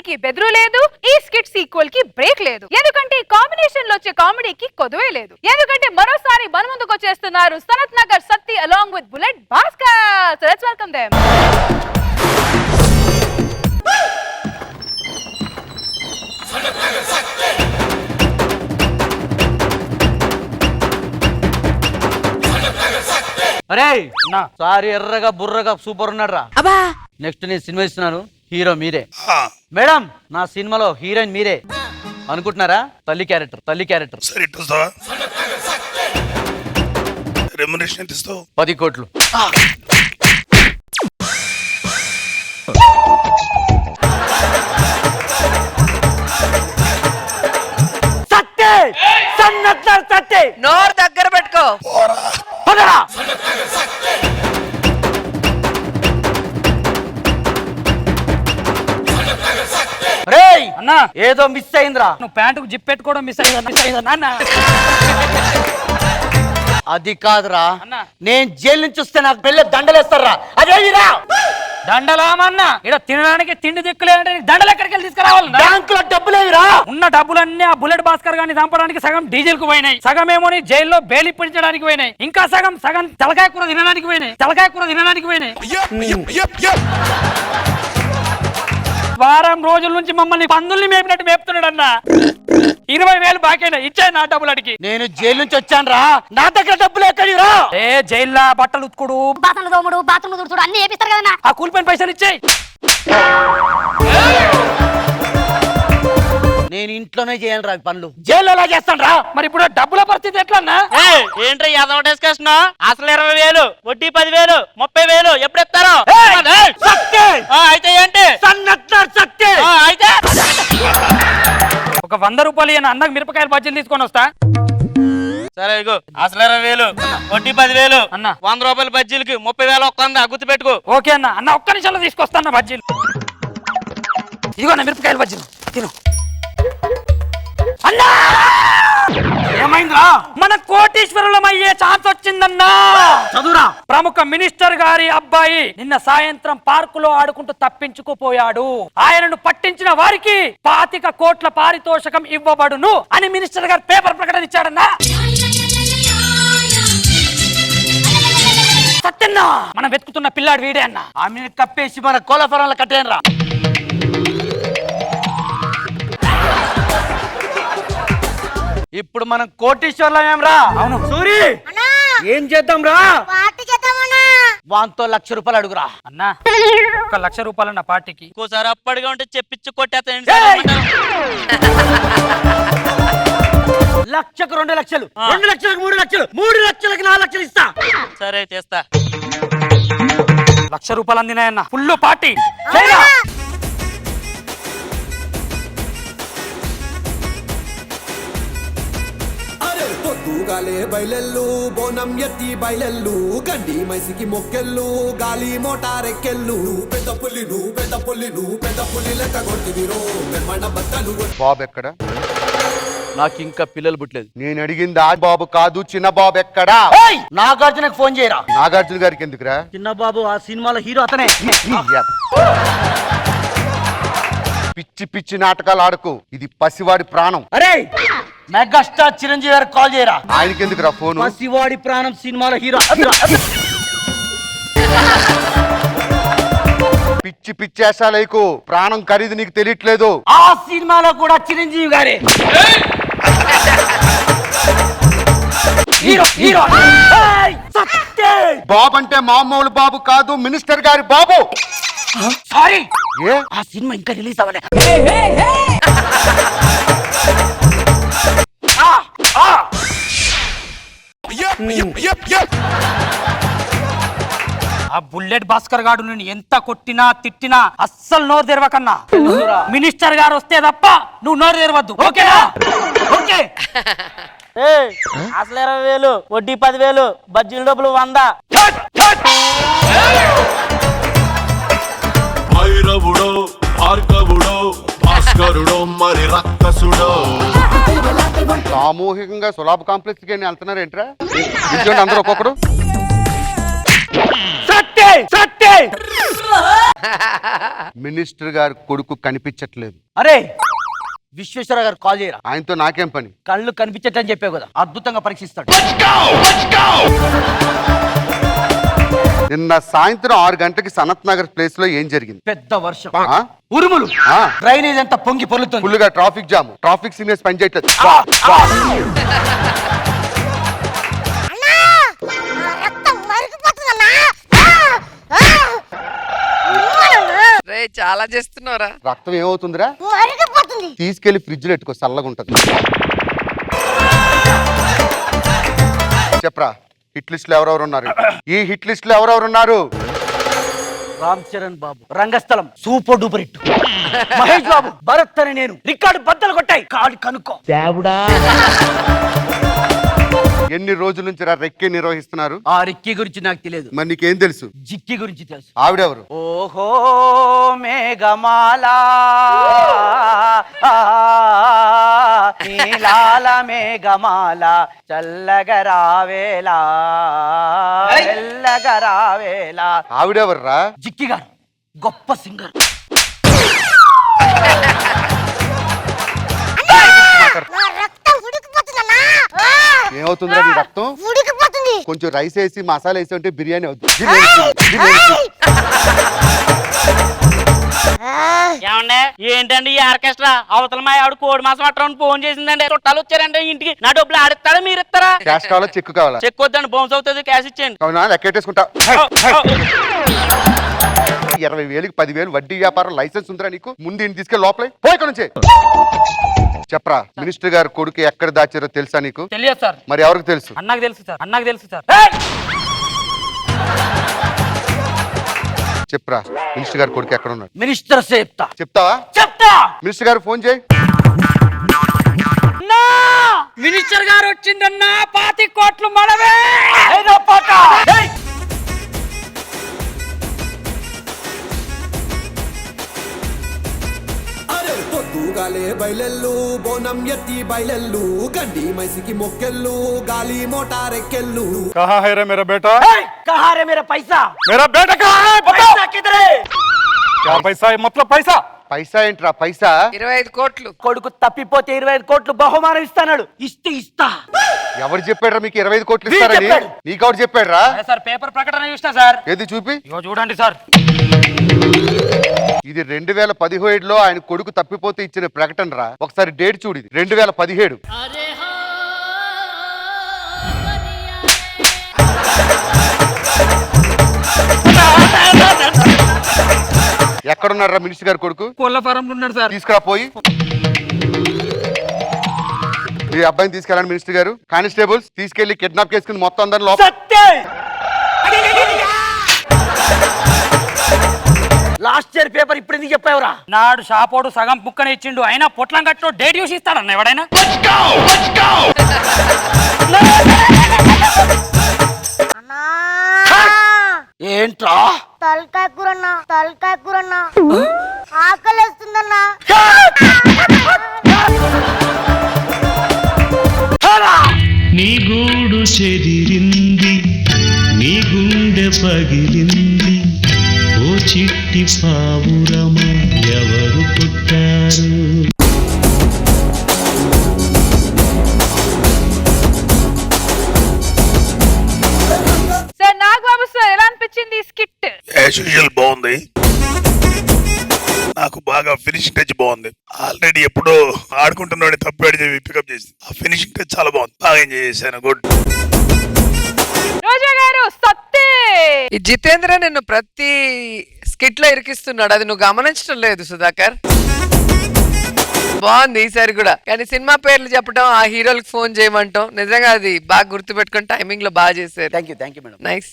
కి బెదురు లేదు, ఈ స్కిట్ సీక్వెల్ కి బ్రేక్ లేదు. ఎందుకంటే ఈ కాంబినేషన్ లో వచ్చే కామెడీకి కొదువే లేదు. ఎందుకంటే మరోసారి మన ముందుకు వచ్చేస్తున్నారు Sanath Nagar Satti along with bullet Bhaskar. So let's welcome them. అరే సారీ ఎర్రగా బుర్రగా సూపర్ ఉన్నాడు రా. నెక్స్ట్ నేను సినిమా ఇస్తున్నాను, హీరో మీరే. మేడం నా సినిమాలో హీరోయిన్ మీరే అనుకుంటున్నారా? తల్లి క్యారెక్టర్ 10 కోట్లు. నోరు దగ్గర పెట్టుకో. అన్నా ఏదో మిస్ అయిందిరా. నువ్వు ప్యాంటుకు జిప్ పెట్టుకోవడం మిస్ అయిందా? అది కాదురా, నేను జైలు నుంచి వస్తే నాకు పెళ్ళి దండలేస్తారా? అదేరా దండలామన్నా ఇక్కడ తినడానికి తిండి దిక్కులేదంటే దండలు ఎక్కడికి వెళ్ళి తీసుకురావాలి? బ్యాంకులో డబ్బులేవిరా. ఉన్న డబ్బులన్నీ ఆ బుల్లెట్ భాస్కర్ గారిని చంపడానికి సగం డీజిల్ కు పోయినాయి, సగం ఏమో జైల్లో బెయిల్ ఇప్పించడానికి పోయినాయి, ఇంకా సగం తలకాయ కూర తినడానికి పోయినాయి. వారం రోజుల నుంచి మమ్మల్ని పందుల్ని మేపినట్టు మేపుతున్నాడు అన్న. 20,000 బాకీ ఇచ్చాయి నా డబ్బులు అడిగి. నేను జైలు నుంచి వచ్చాను రా, నా దగ్గర డబ్బులు ఎక్కడిరా? ఏ జైల్లో బట్టలు ఉతుకుడు, బాత్రూమ్ తోముడు, బాత్రూమ్ తుడుచుడు అన్ని చేపిస్తారు కదా. ఆ కూలిపోయిన పైసలు ఇచ్చాయి. నేను ఇంట్లోనే చేయాలి రా పనులు, జైల్లో ఎలా చేస్తాను రా? మరి ఇప్పుడు డబ్బుల పరిస్థితి ఎట్లా అన్నా? ఏంట్రా యాదవ డిస్కషన్? అసలు 20,000, వడ్డీ 10,000, 30,000 ఎప్పుడు ఇస్తారో? అయితే ఏంటి? అయితే ఒక 100 రూపాయలు ఈయన అన్నకు మిరపకాయలు బజ్జీలు తీసుకొని వస్తా. సరే ఇగో అసలు 20,000, వడ్డీ 10,000 అన్న. 100 రూపాయల బజ్జీలకి 30,000 ఒక్కందా గుర్తు పెట్టుకో. ఓకే అన్న. అన్న ఒక్క నిమిషంలో తీసుకొస్తాను బజ్జీలు. ఇదిగో అన్న మిరపకాయలు బజ్జీలు తిను. అన్నా ఏమైందిరా? మన కోటీశ్వరులం అయ్యే ఛాన్స్ వచ్చిందన్నా. చదువురా. ప్రముఖ మినిస్టర్ గారి అబ్బాయి నిన్న సాయంత్రం పార్కులో ఆడుకుంటూ తప్పించుకుపోయాడు. ఆయనను పట్టించిన వారికి 25 కోట్ల పారితోషికం ఇవ్వబడును అని మినిస్టర్ గారు పేపర్ ప్రకటన ఇచ్చాడన్నా. సత్యన్నా మనం వెతుకుతున్న పిల్లాడు వీడే అన్న. ఆమె కప్పేసి మన కోలఫరంలో కట్టేయనరా. ఇప్పుడు మనం కోటీశ్వర్లం ఏం రా? అవును సూరి, ఏం చేద్దాం రా? వాంతో 1,00,000 రూపాయలు అడుగురా. అన్నా 1,00,000 రూపాయలు నా పార్టీకి. ఇంకోసారి అప్పటిగా ఉంటే చెప్పించి కొట్టేస్తాను. 1,00,000కు 2 లక్షలు, 2 లక్షలకు 3 లక్షలు, 3 లక్షలకు 4 లక్షలు ఇస్తా. సరే తెస్తా. 1,00,000 రూపాయలు అందినాయన్న. Full party. పొద్దుగాలే బయలెల్లు బోనం ఎత్తి బయలెల్లు గండి మైసికి మొక్కెళ్ళు గాలి మోటారెక్కెళ్ళు పెద్ద పుల్లి లెక్క కొట్టివిరో మెమ్మడ బట్టలు. బాబు ఎక్కడ? నాకు ఇంకా పిల్లలు పుట్టలేదు. నేను అడిగింది ఆ బాబు కాదు, చిన్న బాబు ఎక్కడా? నాగార్జునకు ఫోన్ చేయరా. నాగార్జున గారికి ఎందుకురా? చిన్న బాబు ఆ సినిమాలో హీరో అతనే. పిచ్చి పిచ్చి నాటకాలు ఆడుకో, ఇది పసివాడి ప్రాణం. అరే మెగాస్టార్ చిరంజీవి గారికి కాల్ చేయరా. ఆయనకి ఎందుకురా ఫోన్? పసివాడి ప్రాణం సినిమాలో హీరో. పిచ్చి పిచ్చేసాలకు ప్రాణం ఖరీదు నీకు తెలియట్లేదు. ఆ సినిమాలో కూడా చిరంజీవి గారే హీరో. బాబు అంటే మామూలు బాబు కాదు, మినిస్టర్ గారి బాబు. సారీ, ఏ ఆ సినిమా ఇంకా రిలీజ్ అవ్వలే. ఆ బుల్లెట్ భాస్కర్ గారు నేను ఎంత కొట్టినా తిట్టినా అస్సలు నోరు తెరవకన్నా. మినిస్టర్ గారు వస్తే తప్ప నువ్వు నోరు తెరవద్దు. ఓకేనా? ఓకే. అసలు 20,000, వడ్డీ 10,000, బజ్జీల డబ్బులు 100. భైరవుడో భార్గవుడో భాస్కరుడో మరి రక్కసుడో. సామూహికంగా సులాభ కాంప్లెక్స్ కి వెళ్తున్నారు ఏంట్రా? అందరూ ఒక్కొక్కరు. సత్తే మినిస్టర్ గారు కొడుకు కనిపించట్లేదు. అరే విశ్వేశ్వర గారు కాల్ చేయరా, ఆయనతో నాకేం పని? కళ్ళు కనిపించట్లని చెప్పావు కదా, అద్భుతంగా పరీక్షిస్తాడు. నిన్న సాయంత్రం 6 గంటలకి సనత్ నగర్ ప్లేస్ లో ఏం జరిగింది? పెద్ద వర్షం, ఆ? ఉరుములు, ఆ. డ్రైనేజ్ అంతా పొంగి పొర్లుతుంది. ఫుల్గా ట్రాఫిక్ జామ్, ట్రాఫిక్ సిగ్నల్స్ పనిచేయట్లేదు. రక్తం మరిగిపోతుందన్నా. రే చాలా చేస్తున్నారా? రక్తం ఏమవుతుందిరా? మరిగిపోతుంది. తీసుకెళ్లి ఫ్రిడ్జ్ లో పెట్టుకో, చల్లగా ఉంటది. చెప్పరా, హిట్ లిస్ట్ లో ఎవరెవరు ఉన్నారు? ఈ హిట్ లిస్ట్ లో ఎవరెవరు ఉన్నారు? రామ్ చరణ్ బాబు రంగస్థలం super duper hit, Mahesh Babu Bharat అని నేను రికార్డు బద్దలు కొట్టాయి, కాడి కనుక్కో. ఎన్ని రోజుల నుంచి రెక్కి నిర్వహిస్తున్నారు? ఆ రిక్కీ గురించి నాకు తెలియదు, మరి నీకేం తెలుసు? జిక్కి గురించి తెలుసు. ఆవిడెవరు? ఓహో మేఘమాలా నీలాల మేఘమాల చల్లగరావేలా చల్లగరావేలా. ఆవిడెవర్రా? జిక్కి గారు గొప్ప సింగర్. నా రక్తం ఉడికిపోతుందన్నా. ఏమవుతుందిరా నీ రక్తం? ఉడికిపోతుంది. కొంచెం రైస్ వేసి మసాలా వేసి ఉంటే బిర్యానీ అవుతుంది. ఏమండే ఏంటండి ఈ ఆర్కెస్ట్రా? అవతల మా ఆవిడ కోడి మాసం అట్రా ఫోన్ చేసిందండి, చుట్టాలు వచ్చారంటే ఇంటికి. నా డబ్బులు ఆడిస్తాడా మీరు ఇస్తారా? క్యాష్ కావాలా చెక్ కావాలా? చెక్ వద్దండి, బౌన్స్ అవుతుంది, క్యాష్ ఇచ్చేయండి. అవునా, లెక్కెట్టేసుకుంటా. 20,000కి 10,000 వడ్డీ వ్యాపారం లైసెన్స్ ఉందిరా నీకు? ముందు ఇంటి తీసుకెళ్ళి లోపలే పోయి ఇక్కడ నుంచి. చెప్పరా, మినిస్టర్ గారు కొడుకు ఎక్కడ దాచారో తెలుసా నీకు? తెలియదు సార్. మరి ఎవరికి తెలుసు? అన్నకు తెలుసు సార్, అన్నకు తెలుసు సార్. చెప్పరా, మినిస్టర్ గారు కొడుకు ఎక్కడ ఉన్నాడు? మినిస్టర్ చెప్తా చెప్తావా? చెప్తా. మినిస్టర్ గారు ఫోన్ చేయి. మినిస్టర్ గారు వచ్చిందన్నా, 25 కోట్లు మనవే. పొద్దుగాలే బయలెల్లు బోనం ఎత్తి బయలెల్లు గడ్డి మైసికి మొక్కెళ్ళు గాలి మోటారెక్కెళ్ళు. कहाँ है रे मेरा बेटा? कहाँ रे मेरा पैसा? मेरा बेटा कहाँ है? पैसा किधर है? क्या पैसा है? मतलब पैसा? పైసా ఏంట్రా పైసా? 25 కోట్లు. కొడుకు తప్పిపోతే 25 కోట్లు బహుమానం ఇస్తాడు. ఇస్తా. ఎవరు చెప్పాడ్రా మీకు 25 కోట్లు వీడు ఇస్తారని? చెప్పాడు. నీకెవరు చెప్పాడ్రా? సార్ పేపర్ ప్రకటన చూసినా సార్. ఏది చూపి. ఇగో చూడండి సార్. ఇది 2017లో ఆయన కొడుకు తప్పిపోతే ఇచ్చిన ప్రకటన రా. ఒకసారి డేట్ చూడు, ఇది 2017. ఎక్కడున్నారా మినిస్టర్ గారు కొడుకు? కోళ్ళ ఫారం ఉన్నాడు సార్. తీసుకురా పోయి. మీ అబ్బాయిని తీసుకెళ్ళండి మినిస్టర్ గారు. కానిస్టేబుల్స్ తీసుకెళ్లి కిడ్నాప్ చేసుకుని మొత్తం అందరిని లోపల. లాస్ట్ ఇయర్ పేపర్ ఇప్పుడు ఎందుకు చెప్పావురా? నాడు షాపోడు సగం ముక్కనే ఇచ్చిండు, అయినా పొట్లం కట్టు డేట్ చూసి ఇస్తాడన్న ఎవడైనా. అన్నా ఏంట్రా? తలకాయ కూరన్నా, తలకాయ కూరన్నా. ఆకలేస్తుందన్నా. నీ గూడు చెదిరింది, నీ గుండె పగిలింది, ఓ చిట్టి పావురమ ఎవరు పుట్టారు? సార్ నాగబాబు సార్ ఎలా అనిపించింది ఈ స్కిట్? యాజ్ యూజువల్ బాగుంది. నాకు బాగా ఫినిషింగ్ టచ్ బాగుంది. ఆల్రెడీ ఎప్పుడో ఆడుకుంటున్నాడు తప్పాడు పికప్ చేసి ఆ ఫినిషింగ్ టచ్ చాలా బాగుంది. బాగా ఎంజాయ్ చేశాను. గుడ్. రోజా గారు సత్తే. ఈ జితేంద్ర నిన్ను ప్రతి స్కిట్ లో ఇరికిస్తున్నాడు, అది నువ్వు గమనించడం లేదు సుధాకర్. బాగుంది ఈసారి కూడా. కానీ సినిమా పేర్లు చెప్పడం, ఆ హీరోలకు ఫోన్ చేయమంటాం, నిజంగా అది బాగా గుర్తుపెట్టుకుని టైమింగ్ లో బాగా చేశారు. Thank you madam. నైస్.